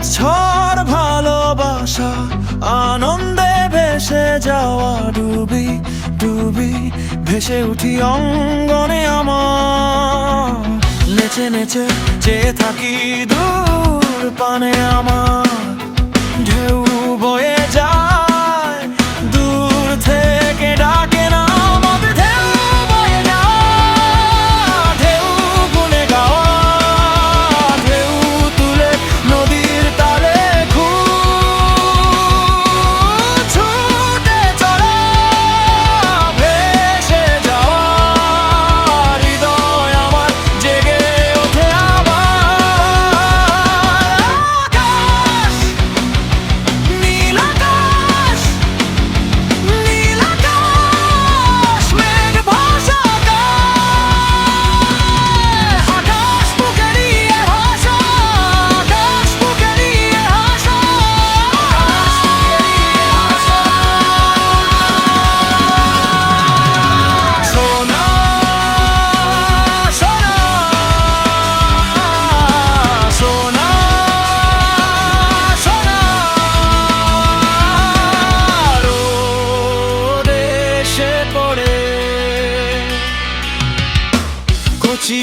ঝড় ভালোবাসা আনন্দে ভেসে যাওয়া ডুবি ডুবি ভেসে উঠি অঙ্গনে আমার নেচে নেচে চেয়ে থাকি দূর পানে আমার ঢেউ বয়ে যায় দূর থেকে ডাকে না আমাদের ঢেউ বয়ে যায় ঢেউ গুনে গাওয়া ঢেউ তুলে নদীর তালে ছুটে চলা ভেসে যাওয়া হৃদয় আমার জেগে ওঠে আবার আকাশ নীল আকাশ নীল আকাশ মেঘ ভাসা আকাশ বুকে নিয়ে ভাসা আকাশ বুকে নিয়ে ভাসা সোনা সোনা সোনা সোনা রোদ এসে পড়ে কচি